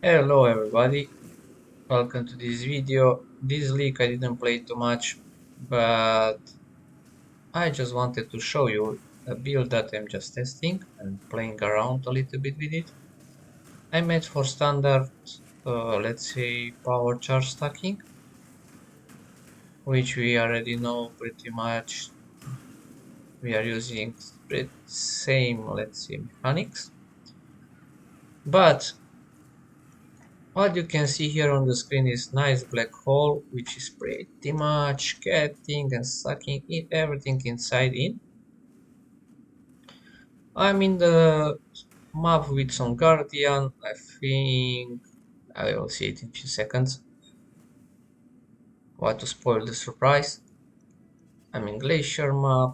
Hello everybody, welcome to this video. This league I didn't play too much, but I just wanted to show you a build that I'm just testing and playing around a little bit with it. I made for standard, let's say power charge stacking, which we already know pretty much. We are using the same, let's say, mechanics, but what you can see here on the screen is nice black hole, which is pretty much getting and sucking in everything inside in. I'm in the map with some guardian. I think I will see it in a few seconds. What to spoil the surprise? I'm in glacier map.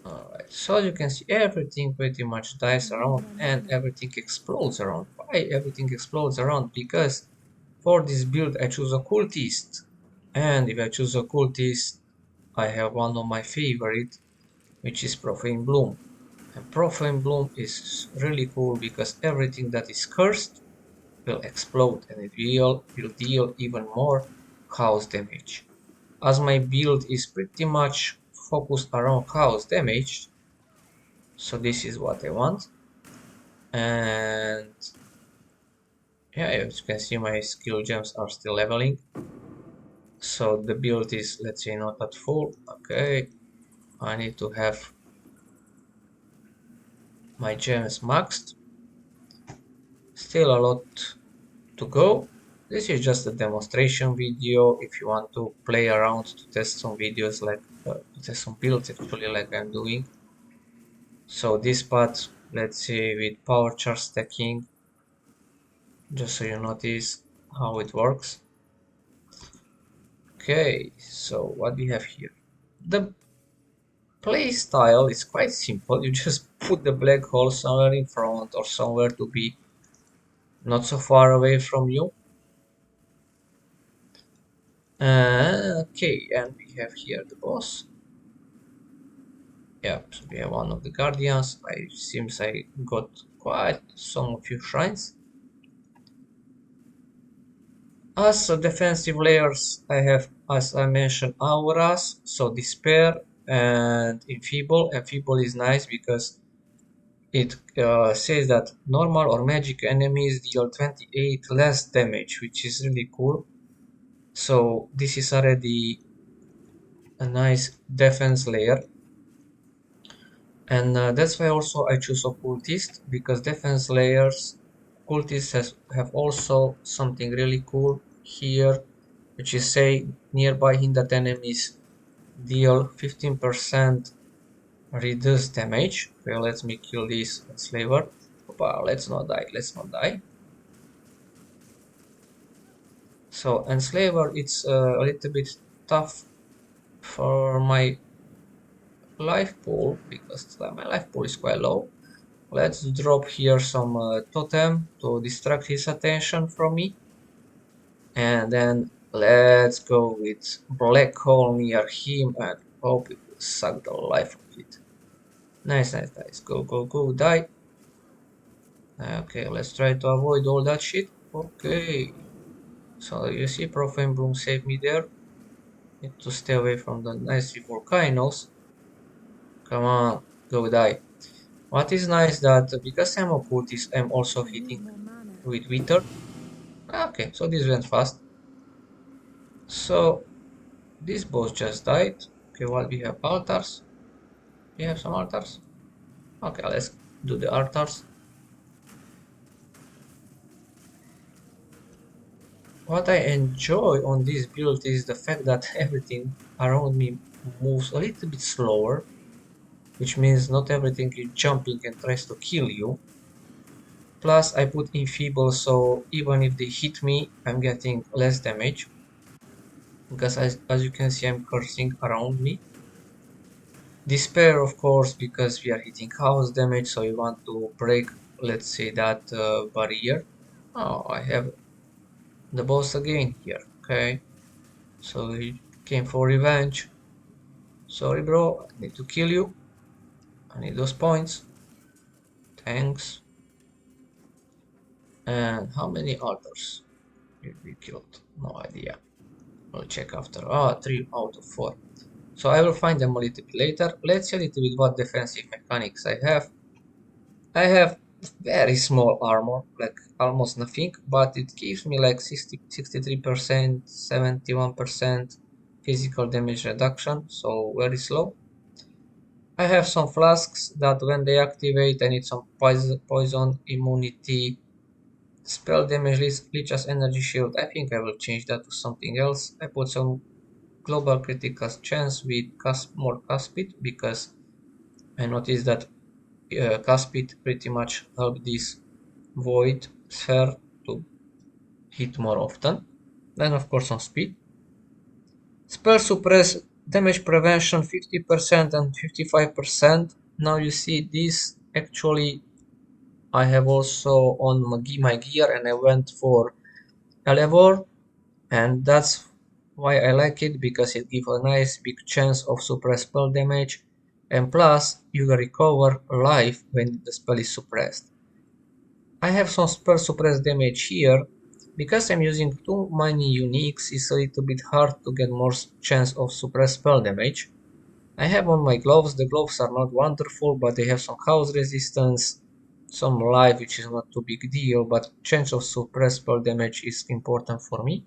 Alright, so you can see everything pretty much dies around and everything explodes around. Why everything explodes around? Because for this build I choose occultist. And if I choose occultist, I have one of my favorite, which is Profane Bloom. And Profane Bloom is really cool because everything that is cursed will explode and it will deal even more chaos damage. As my build is pretty much focused around chaos damage, so this is what I want. And yeah, as you can see, my skill gems are still leveling. So the build is, let's say, not at full. Okay, I need to have my gems maxed. Still a lot to go. This is just a demonstration video. If you want to play around to test some videos, like to test some builds actually, like I'm doing. So this part, let's say with power charge stacking, just so you notice how it works. Okay, so what we have here? The play style is quite simple. You just put the black hole somewhere in front or somewhere to be not so far away from you. Okay, and we have here the boss. Yeah, so we have one of the guardians. Seems I got quite some few shrines. As defensive layers, I have, as I mentioned, auras, so despair and enfeeble. Enfeeble is nice because it says that normal or magic enemies deal 28 less damage, which is really cool. So this is already a nice defense layer. And that's why also I choose occultist, because defense layers occultist have also something really cool here, which is say nearby hindered enemies deal 15% reduced damage. Okay, let me kill this slaver. Opa, let's not die, let's not die. So enslaver, it's a little bit tough for my life pool because my life pool is quite low. Let's drop here some totem to distract his attention from me. And then let's go with black hole near him and hope it will suck the life of it. Nice, nice, nice. Go, go, go, die. Okay, let's try to avoid all that shit. Okay. So you see, Profane Bloom saved me there. Need to stay away from the nice volcanoes. Come on, go die. What is nice that because I'm occultist, I'm also I need hitting more mana. with Wither. Okay, so this went fast. So this boss just died. Okay, what we have? Altars. We have some altars. Okay, let's do the altars. What I enjoy on this build is the fact that everything around me moves a little bit slower, which means not everything is jumping and tries to kill you. Plus, I put enfeeble, so even if they hit me, I'm getting less damage. Because as you can see, I'm cursing around me. Despair, of course, because we are hitting house damage, so you want to break, let's say, that barrier. Oh, I have the boss again here. Okay, so he came for revenge. Sorry, bro, I need to kill you. I need those points. Thanks. And how many altars did we killed? No idea. We'll check after. Ah, 3 out of 4. So I will find them a little bit later. Let's see a little bit what defensive mechanics I have. I have very small armor, like almost nothing, but it gives me like 63%, 71% physical damage reduction, so very slow. I have some flasks that when they activate I need some poison immunity, spell damage, leeches energy shield. I think I will change that to something else. I put some global critical chance with more cast speed because I noticed that cast speed pretty much help this void sphere to hit more often. Then of course on speed. Spell suppress damage prevention 50% and 55%. Now you see this actually I have also on my gear and I went for Elevor, and that's why I like it because it gives a nice big chance of suppress spell damage, and plus you recover life when the spell is suppressed. I have some spell suppress damage here. Because I'm using too many uniques, it's a little bit hard to get more chance of suppress spell damage. I have on my gloves, the gloves are not wonderful, but they have some house resistance, some life, which is not too big deal, but chance of suppress spell damage is important for me.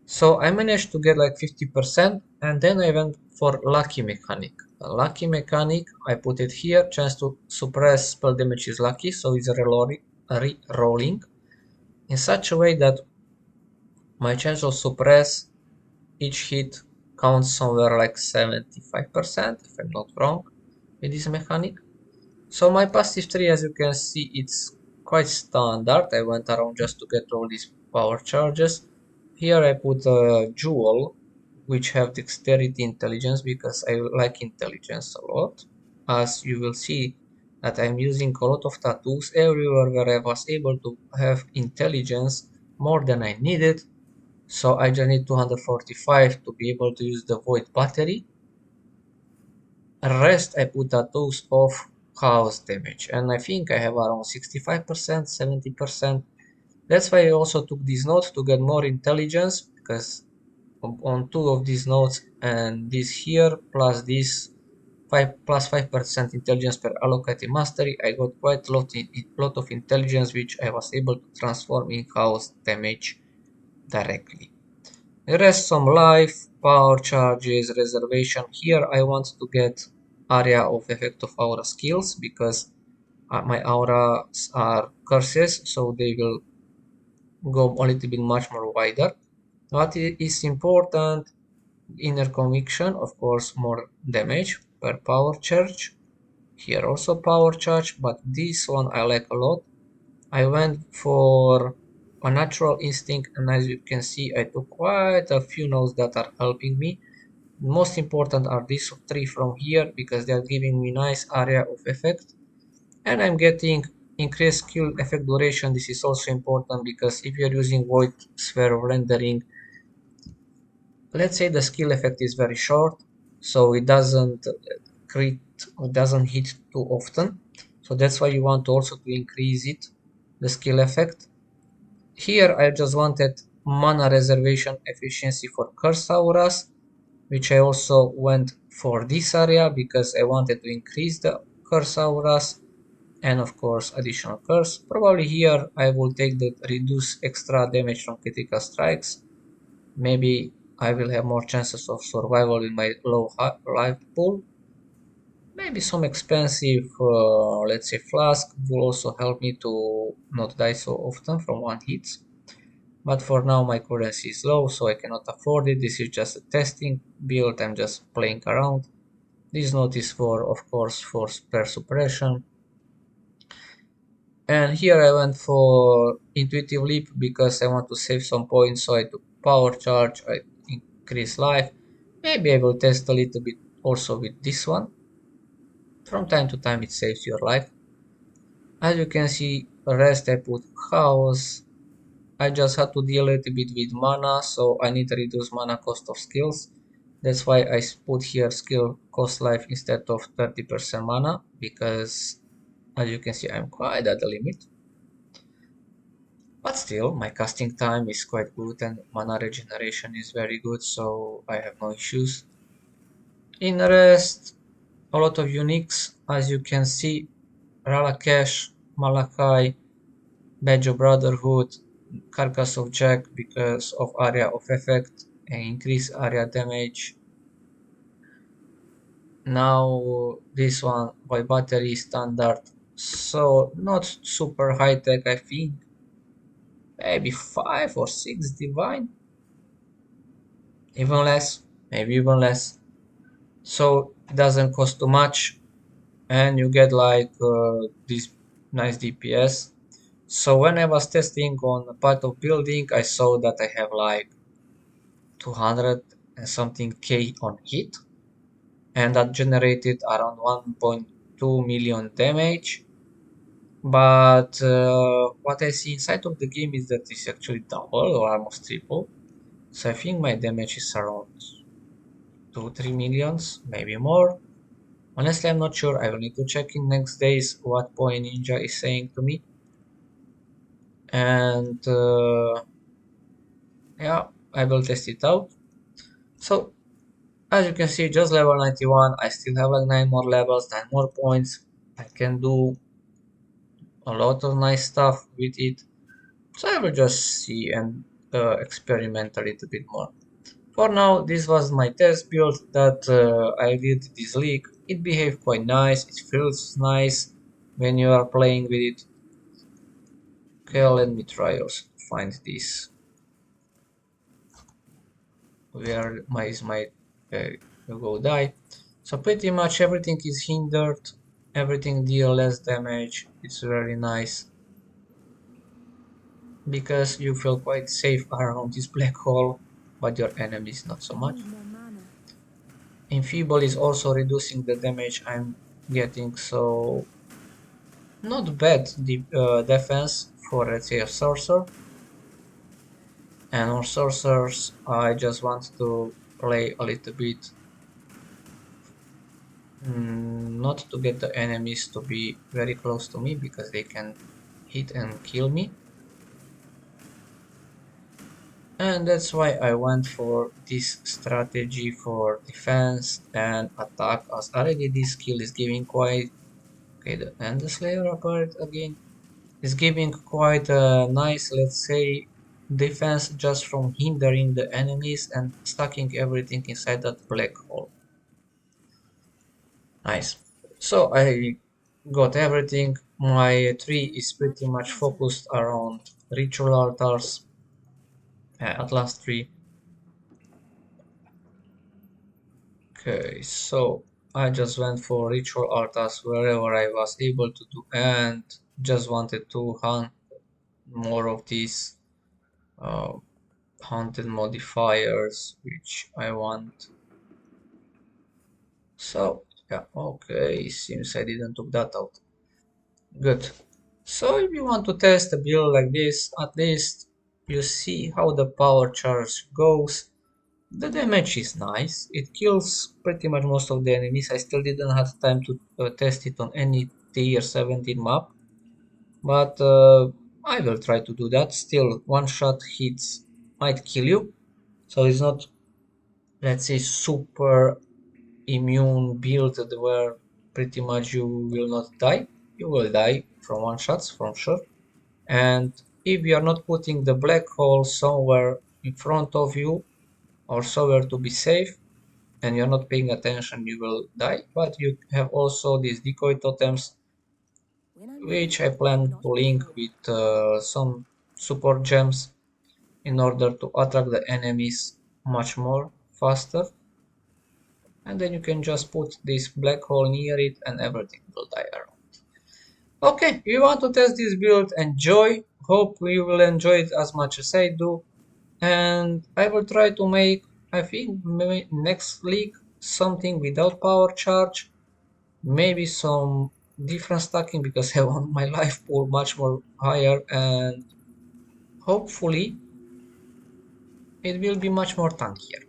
So I managed to get like 50%, and then I went for lucky mechanic. A lucky mechanic, I put it here, chance to suppress spell damage is lucky, so it's re-rolling in such a way that my chance of suppress each hit counts somewhere like 75%, if I'm not wrong, with this mechanic. So my passive tree, as you can see, it's quite standard. I went around just to get all these power charges. Here I put a jewel, which have dexterity intelligence because I like intelligence a lot. As you will see that I'm using a lot of tattoos everywhere where I was able to have intelligence more than I needed. So I just need 245 to be able to use the void battery. Rest I put tattoos of chaos damage, and I think I have around 65%, 70%. That's why I also took these notes to get more intelligence, because on two of these notes and this here plus this 5% intelligence per allocated mastery, I got quite a lot of intelligence which I was able to transform in chaos damage directly. Rest some life, power charges, reservation. Here I want to get area of effect of aura skills because my auras are curses, so they will go a little bit much more wider. What is important, inner conviction, of course, more damage per power charge. Here also power charge, but this one I like a lot. I went for a natural instinct, and as you can see I took quite a few nodes that are helping me. Most important are these three from here because they are giving me nice area of effect, and I'm getting increased skill effect duration. This is also important because if you're using void sphere of rendering, let's say the skill effect is very short, so it doesn't crit, it doesn't hit too often, so that's why you want also to increase it, the skill effect. Here I just wanted mana reservation efficiency for curse auras, which I also went for this area because I wanted to increase the curse auras, and of course additional curse. Probably here I will take the reduce extra damage from critical strikes. Maybe I will have more chances of survival in my low life pool. Maybe some expensive, let's say flask will also help me to not die so often from one hit. But for now my currency is low, so I cannot afford it. This is just a testing build, I'm just playing around. This note is for, of course, for spare suppression. And here I went for intuitive leap because I want to save some points, so I took power charge, I increase life. Maybe I will test a little bit also with this one. From time to time it saves your life. As you can see, rest I put chaos. I just had to deal a little bit with mana, so I need to reduce mana cost of skills. That's why I put here skill cost life instead of 30% mana, because as you can see I'm quite at the limit. But still, my casting time is quite good and mana regeneration is very good, so I have no issues. In the rest, a lot of uniques, as you can see, Ralakesh, Malachi, Badge of Brotherhood, Carcass of Jack because of area of effect and increase area damage. Now this one by battery standard, so not super high tech I think, maybe 5 or 6 divine, even less, maybe even less. So it doesn't cost too much and you get like this nice DPS. So when I was testing on a part of building, I saw that I have like 200 and something K on hit, and that generated around 1.2 million damage. But what I see inside of the game is that it's actually double or almost triple. So I think my damage is around 2-3 millions, maybe more. Honestly, I'm not sure. I will need to check in next days what Point Ninja is saying to me. And yeah, I will test it out. So as you can see, just level 91. I still have like 9 more levels, 9 more points. I can do a lot of nice stuff with it. So I will just see and experiment a little bit more. For now, this was my test build that I did this league. It behaved quite nice, it feels nice when you are playing with it. Okay, let me try also to find this. Where my is my go die. So pretty much everything is hindered, everything deal less damage. It's very nice because you feel quite safe around this black hole, but your enemies not so much. Enfeeble is also reducing the damage I'm getting, so not bad defense for let's say a sorcerer. And on sorcerers, I just want to play a little bit, not to get the enemies to be very close to me because they can hit and kill me. And that's why I went for this strategy for defense and attack, as already this skill is giving quite, okay, the and the Slayer apart again is giving quite a nice, let's say, defense just from hindering the enemies and stacking everything inside that black hole. Nice. So I got everything. My tree is pretty much focused around ritual altars, Atlas tree. Okay, so I just went for ritual altars wherever I was able to do and just wanted to hunt more of these uh, haunted modifiers which I want. So yeah, okay, seems I didn't took that out. Good. So if you want to test a build like this, at least you see how the power charge goes. The damage is nice. It kills pretty much most of the enemies. I still didn't have time to test it on any tier 17 map, but I will try to do that. Still, one shot hits might kill you, so it's not, let's say, super immune build where pretty much you will not die. You will die from one shots from sure. And if you are not putting the black hole somewhere in front of you or somewhere to be safe and you're not paying attention, you will die. But you have also these decoy totems, which I plan to link with some support gems in order to attract the enemies much more faster. And then you can just put this black hole near it and everything will die around. Okay, if you want to test this build, enjoy. Hope you will enjoy it as much as I do. And I will try to make, I think, maybe next league something without power charge. Maybe some different stacking because I want my life pool much more higher and hopefully it will be much more tankier.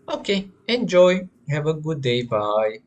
Okay, enjoy. Have a good day. Bye.